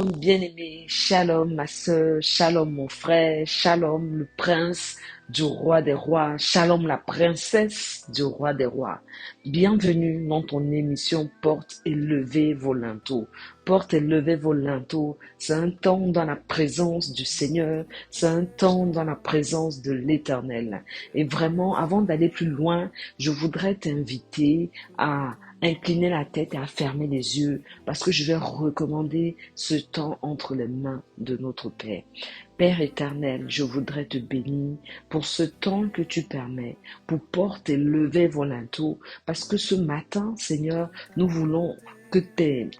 Bien-aimé, shalom ma sœur, shalom mon frère, shalom le prince du roi des rois, shalom la princesse du roi des rois. Bienvenue dans ton émission Porte et levez vos linteaux. Porte et levez vos linteaux, c'est un temps dans la présence du Seigneur, c'est un temps dans la présence de l'Éternel. Et vraiment, avant d'aller plus loin, je voudrais t'inviter à incliner la tête et à fermer les yeux parce que je vais recommander ce temps entre les mains de notre Père. Père éternel, je voudrais te bénir pour ce temps que tu permets, pour porter et lever vos linteaux, parce que ce matin, Seigneur, nous voulons que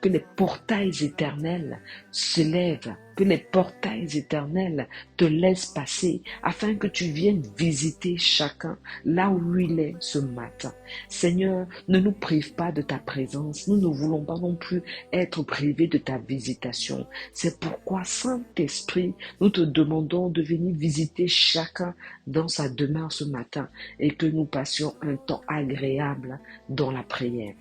les portails éternels se lèvent, que les portails éternels te laissent passer, afin que tu viennes visiter chacun là où il est ce matin. Seigneur, ne nous prive pas de ta présence, nous ne voulons pas non plus être privés de ta visitation. C'est pourquoi, Saint-Esprit, nous te demandons de venir visiter chacun dans sa demeure ce matin et que nous passions un temps agréable dans la prière.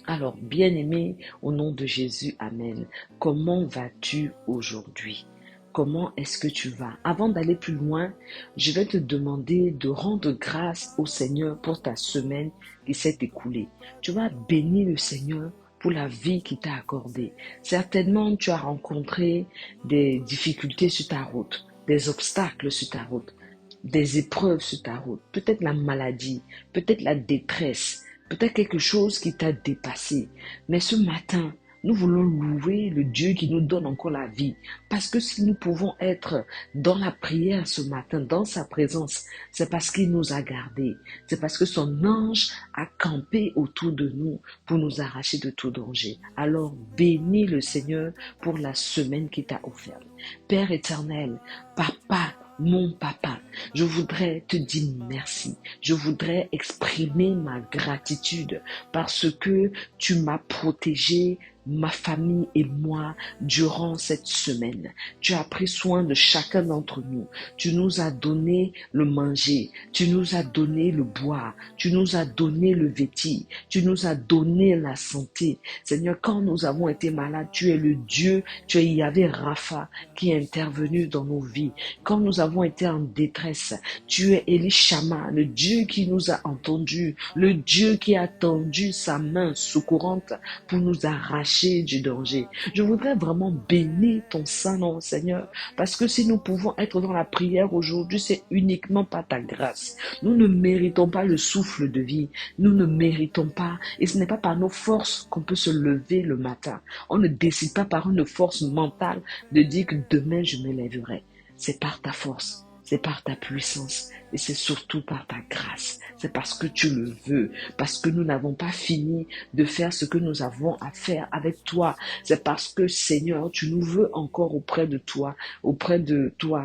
Alors, bien-aimé, au nom de Jésus, Amen. Comment vas-tu aujourd'hui? Comment est-ce que tu vas? Avant d'aller plus loin, je vais te demander de rendre grâce au Seigneur pour ta semaine qui s'est écoulée. Tu vas bénir le Seigneur pour la vie qu'il t'a accordée. Certainement, tu as rencontré des difficultés sur ta route, des obstacles sur ta route, des épreuves sur ta route, peut-être la maladie, peut-être la détresse, peut-être quelque chose qui t'a dépassé. Mais ce matin, nous voulons louer le Dieu qui nous donne encore la vie. Parce que si nous pouvons être dans la prière ce matin, dans sa présence, c'est parce qu'il nous a gardés. C'est parce que son ange a campé autour de nous pour nous arracher de tout danger. Alors bénis le Seigneur pour la semaine qu'il t'a offerte. Père éternel, Papa, mon papa, je voudrais te dire merci. Je voudrais exprimer ma gratitude parce que tu m'as protégé, ma famille et moi durant cette semaine. Tu as pris soin de chacun d'entre nous. Tu nous as donné le manger. Tu nous as donné le boire. Tu nous as donné le vêtir. Tu nous as donné la santé. Seigneur, quand nous avons été malades, tu es le Dieu, tu es Yahvé Rapha qui est intervenu dans nos vies. Quand nous avons été en détresse, tu es Élie Shama, le Dieu qui nous a entendus, le Dieu qui a tendu sa main secourante pour nous arracher du danger. Je voudrais vraiment bénir ton Saint-Nom, Seigneur, parce que si nous pouvons être dans la prière aujourd'hui, c'est uniquement par ta grâce. Nous ne méritons pas le souffle de vie, nous ne méritons pas, et ce n'est pas par nos forces qu'on peut se lever le matin. On ne décide pas par une force mentale de dire que demain je me lèverai. C'est par ta force, c'est par ta puissance et c'est surtout par ta grâce. C'est parce que tu le veux, parce que nous n'avons pas fini de faire ce que nous avons à faire avec toi. C'est parce que Seigneur, tu nous veux encore auprès de toi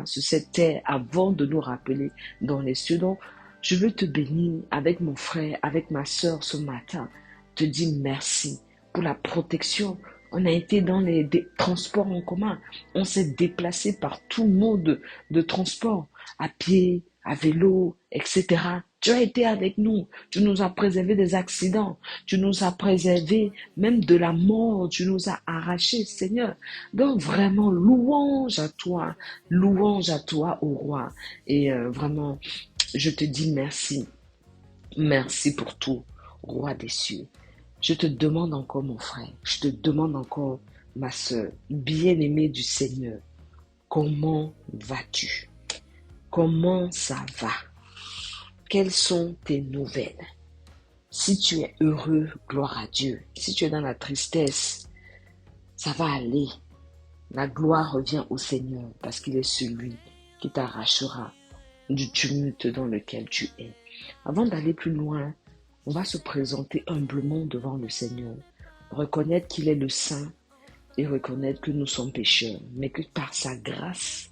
sur cette terre avant de nous rappeler dans les cieux. Donc, je veux te bénir avec mon frère, avec ma sœur ce matin, te dire merci pour la protection. On a été dans les transports en commun. On s'est déplacé par tout mode de transport, à pied, à vélo, etc. Tu as été avec nous. Tu nous as préservé des accidents. Tu nous as préservé même de la mort. Tu nous as arrachés, Seigneur. Donc vraiment, louange à toi, ô roi. Et vraiment, je te dis merci. Merci pour tout, roi des cieux. Je te demande encore, mon frère, je te demande encore, ma sœur, bien-aimée du Seigneur, comment vas-tu? Comment ça va? Quelles sont tes nouvelles? Si tu es heureux, gloire à Dieu. Si tu es dans la tristesse, ça va aller. La gloire revient au Seigneur parce qu'il est celui qui t'arrachera du tumulte dans lequel tu es. Avant d'aller plus loin, on va se présenter humblement devant le Seigneur, reconnaître qu'il est le Saint et reconnaître que nous sommes pécheurs, mais que par sa grâce,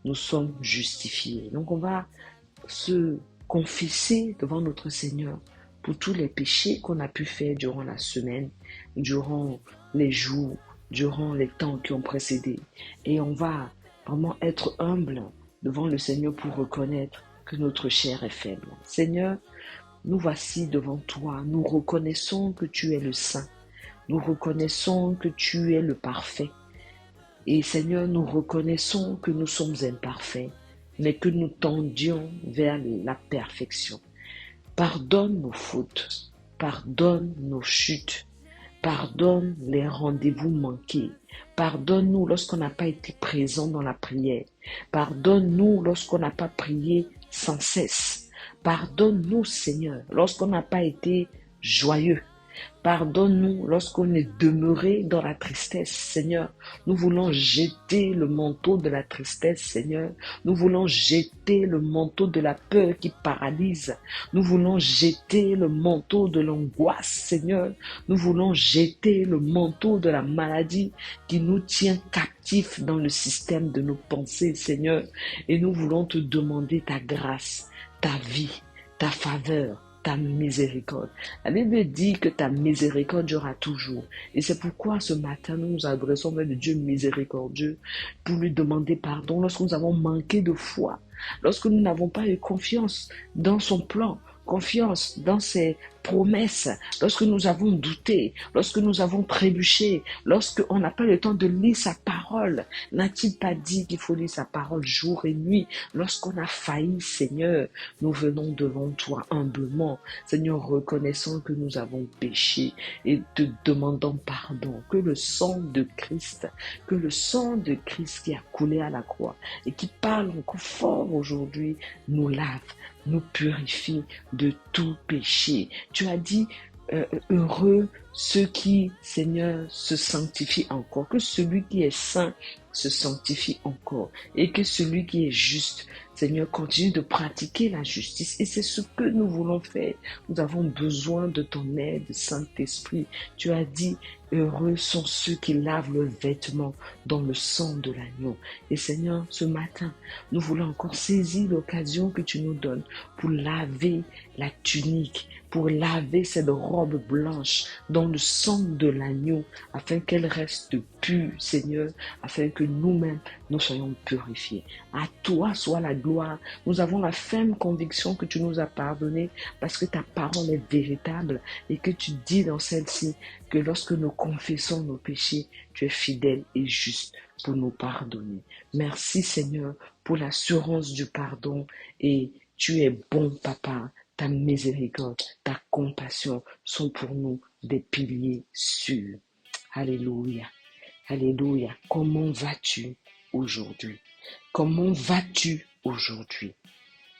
nous sommes justifiés. Donc on va se confesser devant notre Seigneur pour tous les péchés qu'on a pu faire durant la semaine, durant les jours, durant les temps qui ont précédé. Et on va vraiment être humble devant le Seigneur pour reconnaître que notre chair est faible. Seigneur, nous voici devant toi, nous reconnaissons que tu es le Saint, nous reconnaissons que tu es le parfait, Et Seigneur, nous reconnaissons que nous sommes imparfaits, mais que nous tendions vers la perfection. Pardonne nos fautes, pardonne nos chutes, pardonne les rendez-vous manqués, pardonne-nous lorsqu'on n'a pas été présent dans la prière, pardonne-nous lorsqu'on n'a pas prié sans cesse, pardonne-nous Seigneur lorsqu'on n'a pas été joyeux. Pardonne-nous lorsqu'on est demeuré dans la tristesse, Seigneur. Nous voulons jeter le manteau de la tristesse, Seigneur. Nous voulons jeter le manteau de la peur qui paralyse. Nous voulons jeter le manteau de l'angoisse, Seigneur. Nous voulons jeter le manteau de la maladie qui nous tient captifs dans le système de nos pensées, Seigneur. Et nous voulons te demander ta grâce, ta vie, ta faveur, ta miséricorde. La Bible dit que ta miséricorde durera toujours. Et c'est pourquoi ce matin, nous nous adressons vers le Dieu miséricordieux pour lui demander pardon lorsque nous avons manqué de foi, lorsque nous n'avons pas eu confiance dans son plan, confiance dans ses promesses, lorsque nous avons douté, lorsque nous avons trébuché, lorsque on n'a pas le temps de lire sa parole. N'a-t-il pas dit qu'il faut lire sa parole jour et nuit? Lorsqu'on a failli, Seigneur, nous venons devant toi humblement, Seigneur, reconnaissant que nous avons péché et te demandant pardon, que le sang de Christ qui a coulé à la croix et qui parle encore fort aujourd'hui, nous lave, nous purifie de tout péché. Tu as dit, heureux ceux qui, Seigneur, se sanctifient encore, que celui qui est saint se sanctifie encore et que celui qui est juste, Seigneur, continue de pratiquer la justice. Et c'est ce que nous voulons faire. Nous avons besoin de ton aide, Saint-Esprit. Tu as dit, heureux sont ceux qui lavent leurs vêtements dans le sang de l'agneau. Et Seigneur, ce matin, nous voulons encore saisir l'occasion que tu nous donnes pour laver la tunique, pour laver cette robe blanche dans le sang de l'agneau, afin qu'elle reste pure, Seigneur, afin que nous-mêmes, nous soyons purifiés. À toi soit la gloire. Nous avons la ferme conviction que tu nous as pardonné parce que ta parole est véritable et que tu dis dans celle-ci que lorsque nous confessons nos péchés, tu es fidèle et juste pour nous pardonner. Merci Seigneur pour l'assurance du pardon et tu es bon Papa. Ta miséricorde, ta compassion sont pour nous des piliers sûrs. Alléluia. Alléluia. Comment vas-tu aujourd'hui? Comment vas-tu aujourd'hui?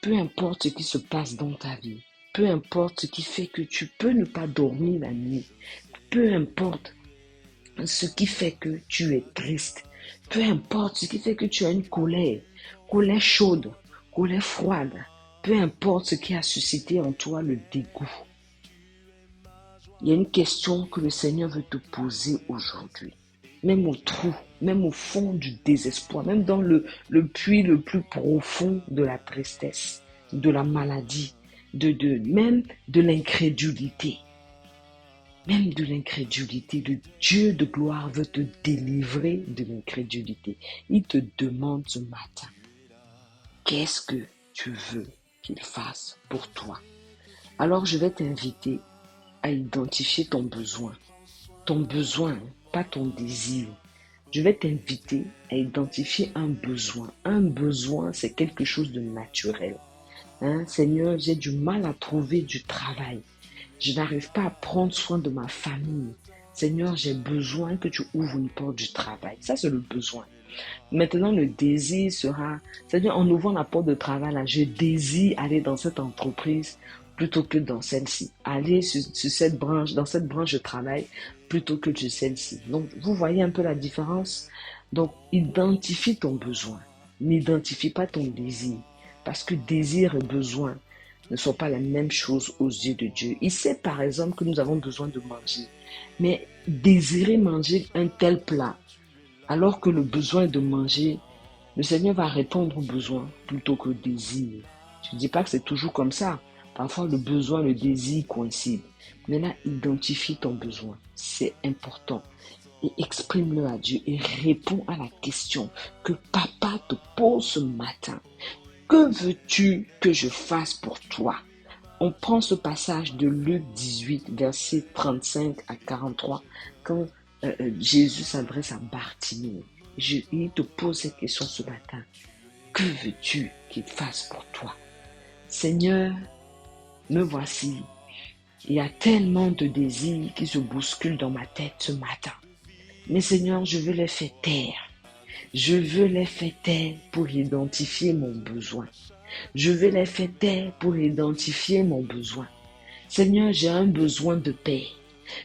Peu importe ce qui se passe dans ta vie, peu importe ce qui fait que tu peux ne pas dormir la nuit, peu importe ce qui fait que tu es triste, peu importe ce qui fait que tu as une colère chaude, colère froide, peu importe ce qui a suscité en toi le dégoût. Il y a une question que le Seigneur veut te poser aujourd'hui. Même au trou, même au fond du désespoir, même dans le puits le plus profond de la tristesse, de la maladie, même de l'incrédulité. Même de l'incrédulité, le Dieu de gloire veut te délivrer de l'incrédulité. Il te demande ce matin, qu'est-ce que tu veux qu'il fasse pour toi? Alors je vais t'inviter à identifier ton besoin, pas ton désir. Je vais t'inviter à identifier un besoin. Un besoin, c'est quelque chose de naturel. Seigneur, j'ai du mal à trouver du travail. Je n'arrive pas à prendre soin de ma famille. Seigneur, j'ai besoin que tu ouvres une porte du travail. Ça, c'est le besoin. Maintenant, le désir sera, c'est-à-dire en ouvrant la porte de travail, là, je désire aller dans cette entreprise plutôt que dans celle-ci. Aller sur cette branche, dans cette branche de travail plutôt que sur celle-ci. Donc, vous voyez un peu la différence? Donc, identifie ton besoin. N'identifie pas ton désir. Parce que désir et besoin ne sont pas la même chose aux yeux de Dieu. Il sait par exemple que nous avons besoin de manger. Mais désirer manger un tel plat, alors que le besoin de manger, le Seigneur va répondre au besoin plutôt qu'au désir. Je ne dis pas que c'est toujours comme ça. Parfois, le besoin, le désir coïncident. Mais là, identifie ton besoin. C'est important. Et exprime-le à Dieu et réponds à la question que papa te pose ce matin. Que veux-tu que je fasse pour toi? On prend ce passage de Luc 18, versets 35 à 43, quand Jésus s'adresse à Bartimée. il te pose cette question ce matin. Que veux-tu qu'il fasse pour toi? Seigneur, me voici. Il y a tellement de désirs qui se bousculent dans ma tête ce matin. Mais Seigneur, je veux les faire taire. Je veux les faire taire pour identifier mon besoin. Je veux les faire taire pour identifier mon besoin. Seigneur, j'ai un besoin de paix.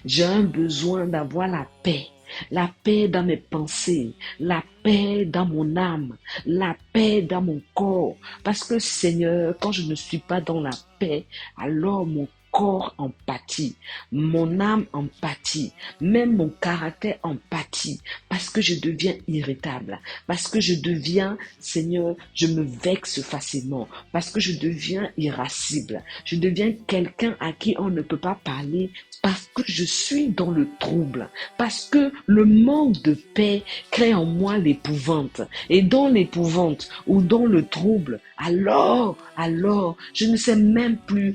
J'ai un besoin d'avoir la paix dans mes pensées, la paix dans mon âme, la paix dans mon corps. Parce que Seigneur, quand je ne suis pas dans la paix, alors mon corps en pâtit, mon âme en pâtit, même mon caractère en pâtit, parce que je deviens irritable, parce que je deviens, Seigneur, je me vexe facilement, parce que je deviens irascible, je deviens quelqu'un à qui on ne peut pas parler, parce que je suis dans le trouble, parce que le manque de paix crée en moi l'épouvante, et dans l'épouvante ou dans le trouble, alors, je ne sais même plus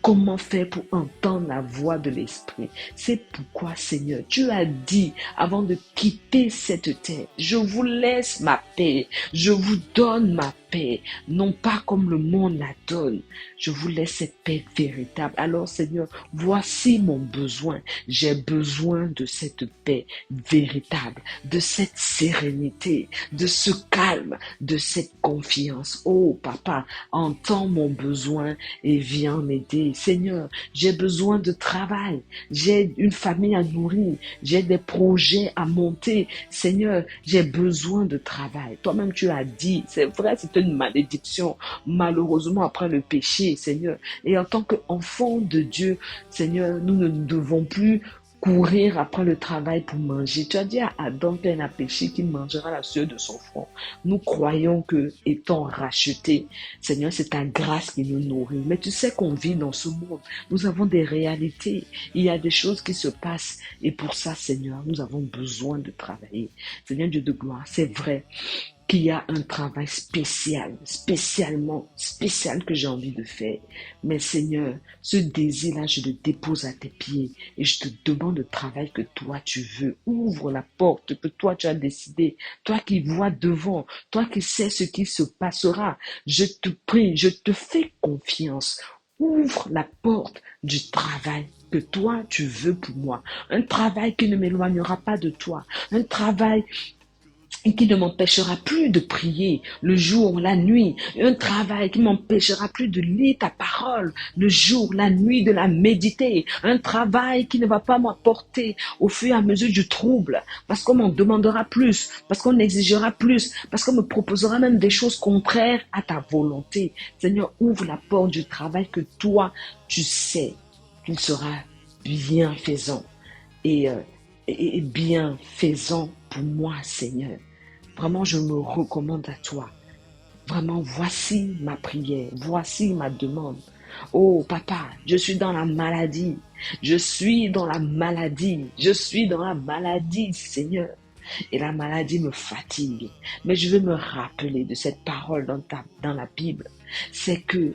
comment faire pour entendre la voix de l'Esprit. C'est pourquoi, Seigneur, tu as dit, avant de quitter cette terre, je vous laisse ma paix, je vous donne ma paix, non pas comme le monde la donne. Je vous laisse cette paix véritable. Alors, Seigneur, voici mon besoin. J'ai besoin de cette paix véritable, de cette sérénité, de ce calme, de cette confiance. Oh, Papa, entends mon besoin et viens m'aider. Seigneur, j'ai besoin de travail, j'ai une famille à nourrir, j'ai des projets à monter. Seigneur, j'ai besoin de travail. Toi-même, tu as dit, c'est vrai, c'est une malédiction, malheureusement, après le péché, Seigneur. Et en tant qu'enfant de Dieu, Seigneur, nous ne devons plus courir après le travail pour manger. Tu as dit à Adam qu'il a péché, qu'il mangera la sueur de son front. Nous croyons que, étant rachetés, Seigneur, c'est ta grâce qui nous nourrit. Mais tu sais qu'on vit dans ce monde. Nous avons des réalités. Il y a des choses qui se passent. Et pour ça, Seigneur, nous avons besoin de travailler. Seigneur Dieu de gloire, c'est vrai qu'il y a un travail spécial que j'ai envie de faire. Mais Seigneur, ce désir-là, je le dépose à tes pieds et je te demande le travail que toi tu veux. Ouvre la porte que toi tu as décidé. Toi qui vois devant, toi qui sais ce qui se passera. Je te prie, je te fais confiance. Ouvre la porte du travail que toi tu veux pour moi. Un travail qui ne m'éloignera pas de toi. Un travail qui ne m'empêchera plus de prier le jour, la nuit, un travail qui m'empêchera plus de lire ta parole le jour, la nuit, de la méditer, un travail qui ne va pas m'apporter au fur et à mesure du trouble, parce qu'on m'en demandera plus, parce qu'on exigera plus, parce qu'on me proposera même des choses contraires à ta volonté. Seigneur, ouvre la porte du travail que toi, tu sais qu'il sera bienfaisant et bienfaisant pour moi, Seigneur. Vraiment, je me recommande à toi. Vraiment, voici ma prière, voici ma demande. Oh, Papa, je suis dans la maladie. Je suis dans la maladie. Je suis dans la maladie, Seigneur. Et la maladie me fatigue. Mais je veux me rappeler de cette parole dans la Bible. C'est que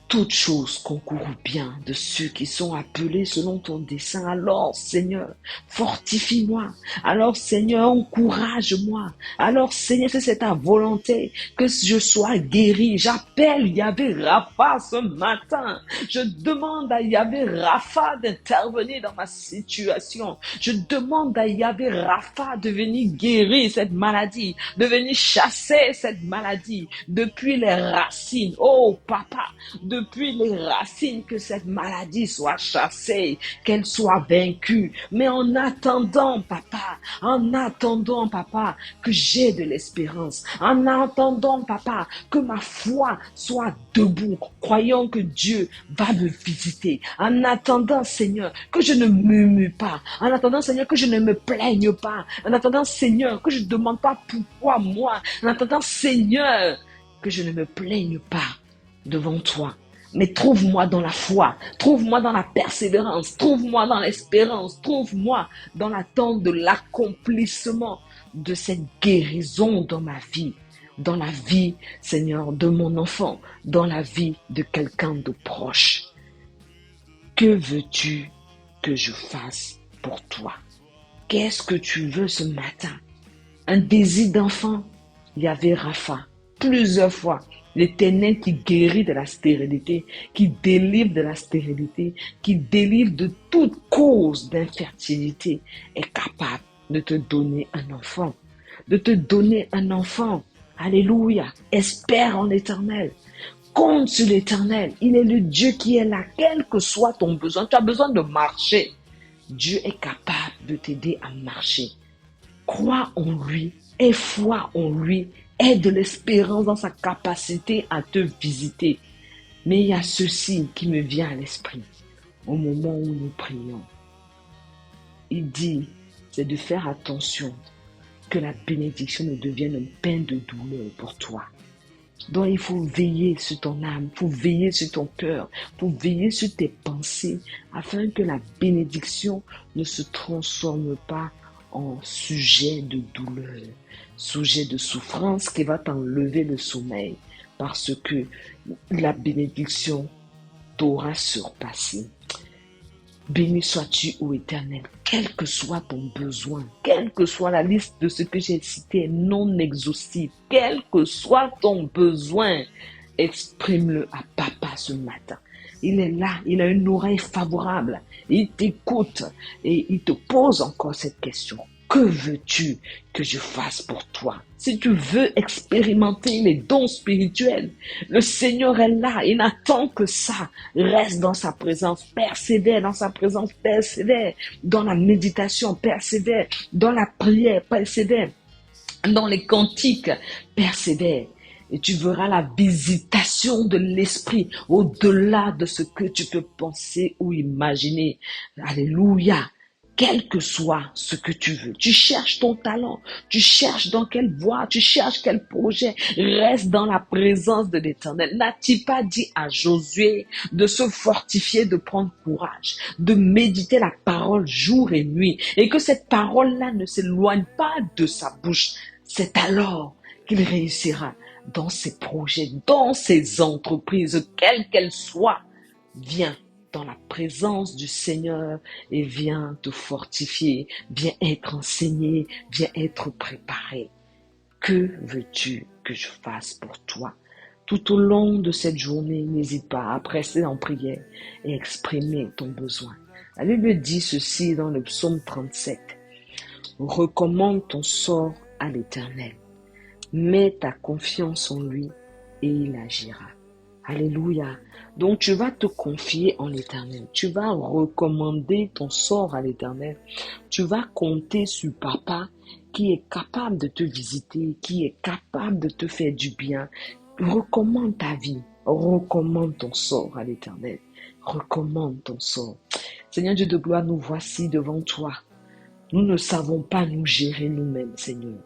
toutes choses concourent bien de ceux qui sont appelés selon ton dessein. Alors, Seigneur, fortifie-moi. Alors, Seigneur, encourage-moi. Alors, Seigneur, si c'est ta volonté que je sois guéri, j'appelle Yahvé Rapha ce matin. Je demande à Yahvé Rapha d'intervenir dans ma situation. Je demande à Yahvé Rapha de venir guérir cette maladie, de venir chasser cette maladie depuis les racines. Oh, Papa, depuis les racines, que cette maladie soit chassée, qu'elle soit vaincue. Mais en attendant, Papa, que j'ai de l'espérance. En attendant, Papa, que ma foi soit debout, croyant que Dieu va me visiter. En attendant, Seigneur, que je ne murmure pas. En attendant, Seigneur, que je ne me plaigne pas. En attendant, Seigneur, que je ne demande pas pourquoi moi. En attendant, Seigneur, que je ne me plaigne pas devant toi. Mais trouve-moi dans la foi, trouve-moi dans la persévérance, trouve-moi dans l'espérance, trouve-moi dans l'attente de l'accomplissement de cette guérison dans ma vie, dans la vie, Seigneur, de mon enfant, dans la vie de quelqu'un de proche. Que veux-tu que je fasse pour toi? Qu'est-ce que tu veux ce matin? un désir d'enfant. Il y avait Rapha, plusieurs fois. L'Éternel qui guérit de la stérilité, qui délivre de la stérilité, qui délivre de toute cause d'infertilité, est capable de te donner un enfant. De te donner un enfant. Alléluia. Espère en l'Éternel. Compte sur l'Éternel. Il est le Dieu qui est là, quel que soit ton besoin. Tu as besoin de marcher. Dieu est capable de t'aider à marcher. Crois en lui, aie foi en lui, aie de l'espérance dans sa capacité à te visiter. Mais il y a ceci qui me vient à l'esprit au moment où nous prions. Il dit, c'est de faire attention que la bénédiction ne devienne un pain de douleur pour toi. Donc il faut veiller sur ton âme, il faut veiller sur ton cœur, il faut veiller sur tes pensées afin que la bénédiction ne se transforme pas en sujet de douleur, sujet de souffrance qui va t'enlever le sommeil parce que la bénédiction t'aura surpassé. Béni sois-tu, ô Éternel, quel que soit ton besoin, quelle que soit la liste de ce que j'ai cité non exhaustive, quel que soit ton besoin, exprime-le à Papa ce matin. Il est là, il a une oreille favorable, il t'écoute et il te pose encore cette question. Que veux-tu que je fasse pour toi? Si tu veux expérimenter les dons spirituels, le Seigneur est là, il n'attend que ça. Reste dans sa présence, persévère dans sa présence, persévère dans la méditation, persévère dans la prière, persévère dans les cantiques, persévère. Et tu verras la visitation de l'Esprit au-delà de ce que tu peux penser ou imaginer. Alléluia. Quel que soit ce que tu veux, tu cherches ton talent, tu cherches dans quelle voie, tu cherches quel projet, reste dans la présence de l'Éternel. N'a-t-il pas dit à Josué de se fortifier, de prendre courage, de méditer la parole jour et nuit, et que cette parole-là ne s'éloigne pas de sa bouche? C'est alors qu'il réussira dans ses projets, dans ses entreprises, quelles qu'elles soient. Viens dans la présence du Seigneur et viens te fortifier, viens être enseigné, viens être préparé. Que veux-tu que je fasse pour toi? Tout au long de cette journée, n'hésite pas à presser en prière et exprimer ton besoin. La Bible dit ceci dans le psaume 37. Recommande ton sort à l'Éternel. Mets ta confiance en lui et il agira. Alléluia. Donc tu vas te confier en l'Éternel. Tu vas recommander ton sort à l'Éternel. Tu vas compter sur Papa qui est capable de te visiter, qui est capable de te faire du bien. Recommande ta vie. Recommande ton sort à l'Éternel. Recommande ton sort. Seigneur Dieu de gloire, nous voici devant toi. Nous ne savons pas nous gérer nous-mêmes, Seigneur.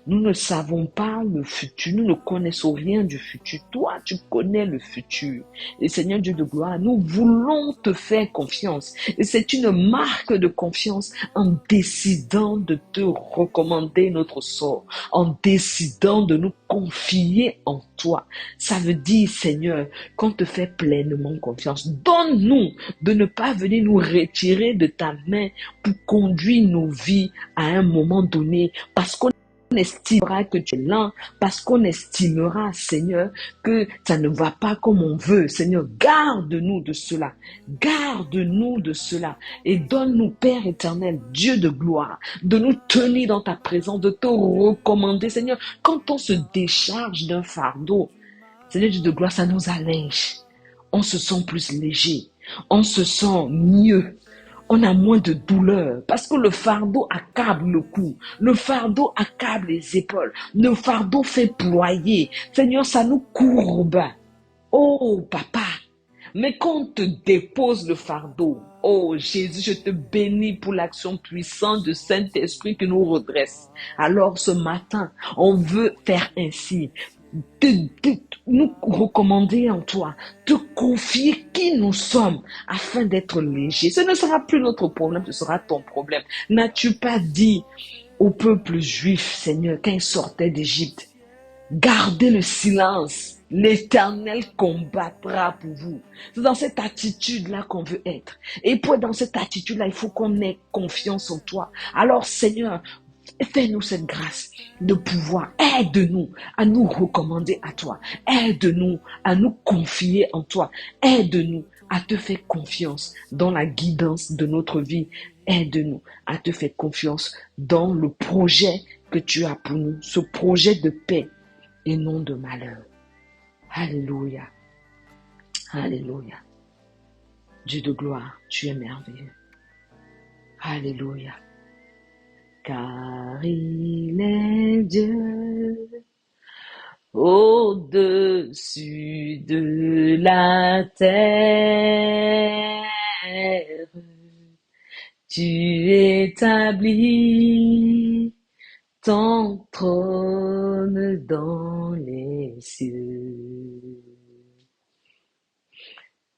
Nous ne savons pas le futur, nous ne connaissons rien du futur. Toi, tu connais le futur. Et Seigneur Dieu de gloire, nous voulons te faire confiance. Et c'est une marque de confiance en décidant de te recommander notre sort, en décidant de nous confier en toi. Ça veut dire, Seigneur, qu'on te fait pleinement confiance. Donne-nous de ne pas venir nous retirer de ta main pour conduire nos vies à un moment donné, parce qu'on estimera que tu es lent, parce qu'on estimera, Seigneur, que ça ne va pas comme on veut. Seigneur, garde-nous de cela. Garde-nous de cela. Et donne-nous, Père éternel, Dieu de gloire, de nous tenir dans ta présence, de te recommander, Seigneur, quand on se décharge d'un fardeau, Seigneur Dieu de gloire, ça nous allège. On se sent plus léger. On se sent mieux. On a moins de douleur parce que le fardeau accable le cou, le fardeau accable les épaules, le fardeau fait ployer. Seigneur, ça nous courbe. Oh, Papa, mais quand on te dépose le fardeau, oh Jésus, je te bénis pour l'action puissante du Saint-Esprit qui nous redresse. Alors ce matin, on veut faire ainsi. Nous recommander en toi, te confier qui nous sommes afin d'être légers. Ce ne sera plus notre problème, ce sera ton problème. N'as-tu pas dit au peuple juif, Seigneur, quand ils sortaient d'Égypte, gardez le silence, l'Éternel combattra pour vous. C'est dans cette attitude-là qu'on veut être. Et pour être dans cette attitude-là, il faut qu'on ait confiance en toi. Alors Seigneur, Fais-nous cette grâce de pouvoir, aide-nous à nous recommander à toi, aide-nous à nous confier en toi, aide-nous à te faire confiance dans la guidance de notre vie, aide-nous à te faire confiance dans le projet que tu as pour nous, ce projet de paix et non de malheur. Alléluia, alléluia. Dieu de gloire, tu es merveilleux. Alléluia. Car il est Dieu au-dessus de la terre. Tu établis ton trône dans les cieux.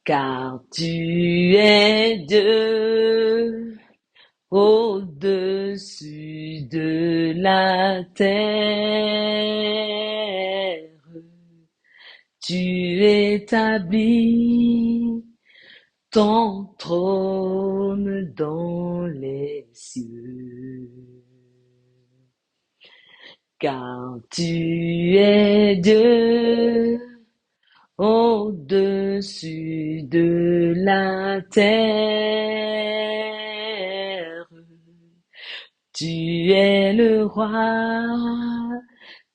Car tu es Dieu au-dessus de la terre. Tu établis ton trône dans les cieux. Car tu es Dieu au-dessus de la terre. Tu es le roi,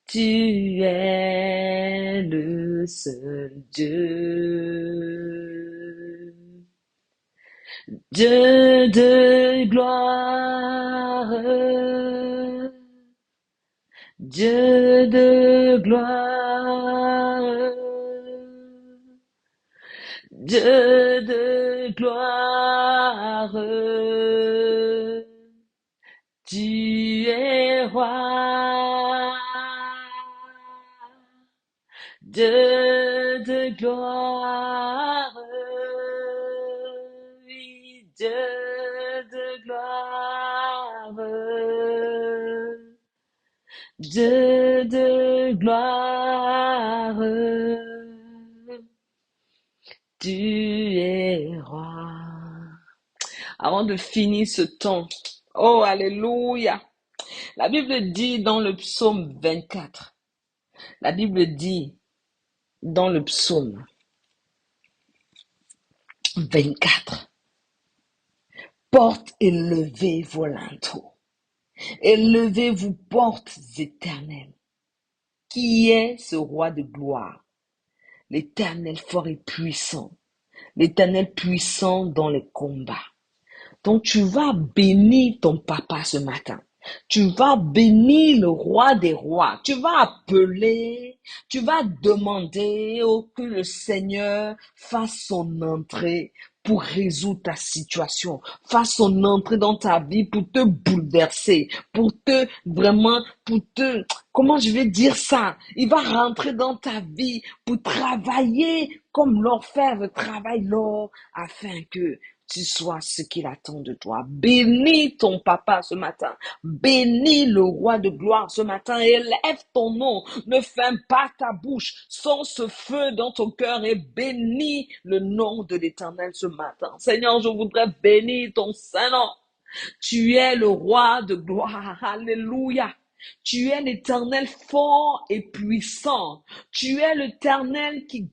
tu es le seul Dieu. Dieu de gloire, Dieu de gloire, Dieu de gloire, tu es roi, Dieu de gloire, oui, Dieu de gloire, Dieu de gloire, tu es roi. Avant de finir ce temps, oh alléluia, la Bible dit dans le psaume 24, la Bible dit dans le psaume 24, portes élevez vos linteaux, élevez-vous portes éternelles. Qui est ce roi de gloire? L'Éternel fort et puissant, l'Éternel puissant dans les combats. Donc tu vas bénir ton papa ce matin. Tu vas bénir le roi des rois. Tu vas appeler, tu vas demander que le Seigneur fasse son entrée pour résoudre ta situation, fasse son entrée dans ta vie pour te bouleverser, pour te vraiment, pour te, comment je vais dire ça? Il va rentrer dans ta vie pour travailler comme l'orfèvre travaille l'or afin que tu sois ce qu'il attend de toi. Bénis ton papa ce matin. Bénis le roi de gloire ce matin. Élève ton nom. Ne ferme pas ta bouche. Sens ce feu dans ton cœur et bénis le nom de l'Éternel ce matin. Seigneur, je voudrais bénir ton Saint-Nom. Tu es le roi de gloire. Alléluia. Tu es l'Éternel fort et puissant. Tu es l'Éternel qui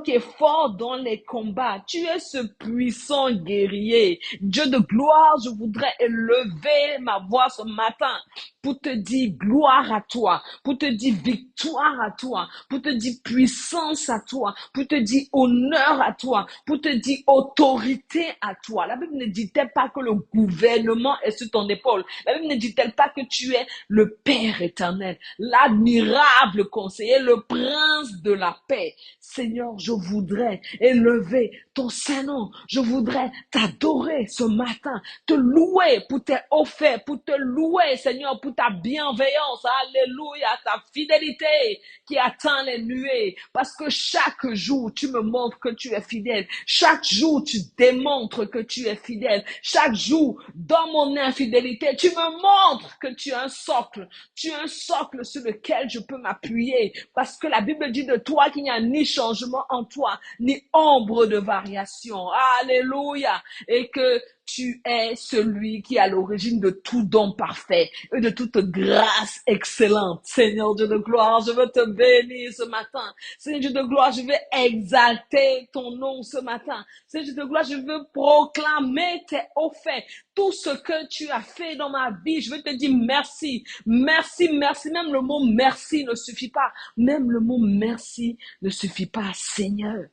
est fort dans les combats. Tu es ce puissant guerrier. Dieu de gloire, je voudrais élever ma voix ce matin pour te dire gloire à toi, pour te dire victoire à toi, pour te dire puissance à toi, pour te dire honneur à toi, pour te dire autorité à toi. La Bible ne dit-elle pas que le gouvernement est sur ton épaule? La Bible ne dit-elle pas que tu es le Père éternel, l'admirable conseiller, le prince de la paix? Seigneur, je voudrais élever ton Saint-Nom. Je voudrais t'adorer ce matin, te louer pour tes offerts, pour te louer, Seigneur, pour ta bienveillance. Alléluia, ta fidélité qui atteint les nuées. Parce que chaque jour, tu me montres que tu es fidèle. Chaque jour, tu démontres que tu es fidèle. Chaque jour, dans mon infidélité, tu me montres que tu as un socle. Tu as un socle sur lequel je peux m'appuyer. Parce que la Bible dit de toi qu'il n'y a ni changement en toi, ni ombre de variation. Alléluia. Et que tu es celui qui est à l'origine de tout don parfait et de toute grâce excellente. Seigneur Dieu de gloire, je veux te bénir ce matin. Seigneur Dieu de gloire, je veux exalter ton nom ce matin. Seigneur Dieu de gloire, je veux proclamer tes hauts faits. Tout ce que tu as fait dans ma vie, je veux te dire merci. Merci, merci. Même le mot merci ne suffit pas. Même le mot merci ne suffit pas, Seigneur.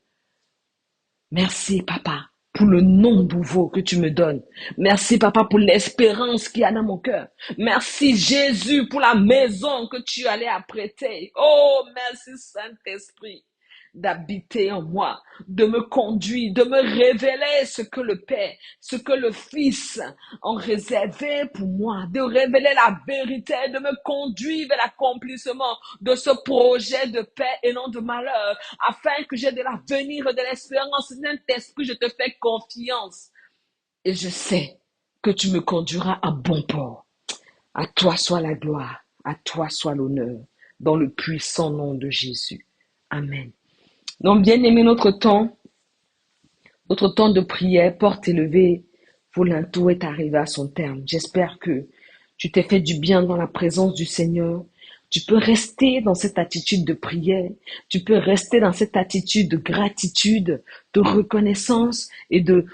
Merci, Papa, pour le nom nouveau que tu me donnes. Merci, Papa, pour l'espérance qu'il y a dans mon cœur. Merci, Jésus, pour la maison que tu allais apprêter. Oh, merci, Saint-Esprit, d'habiter en moi, de me conduire, de me révéler ce que le Père, ce que le Fils ont réservé pour moi, de révéler la vérité, de me conduire vers l'accomplissement de ce projet de paix et non de malheur, afin que j'ai de l'avenir et de l'espérance. Saint-Esprit, je te fais confiance et je sais que tu me conduiras à bon port. À toi soit la gloire, à toi soit l'honneur, dans le puissant nom de Jésus. Amen. Donc, bien aimé, notre temps de prière, porte élevée, Volinto est arrivé à son terme. J'espère que tu t'es fait du bien dans la présence du Seigneur. Tu peux rester dans cette attitude de prière. Tu peux rester dans cette attitude de gratitude, de reconnaissance et de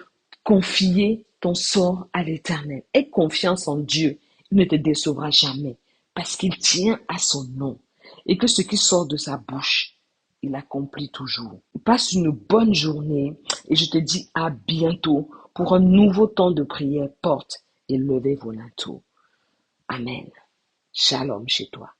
confier ton sort à l'Éternel. Aie confiance en Dieu. Il ne te décevra jamais parce qu'il tient à son nom et que ce qui sort de sa bouche, il accomplit toujours. Passe une bonne journée et je te dis à bientôt pour un nouveau temps de prière. Porte et levez vos linteaux. Amen. Shalom chez toi.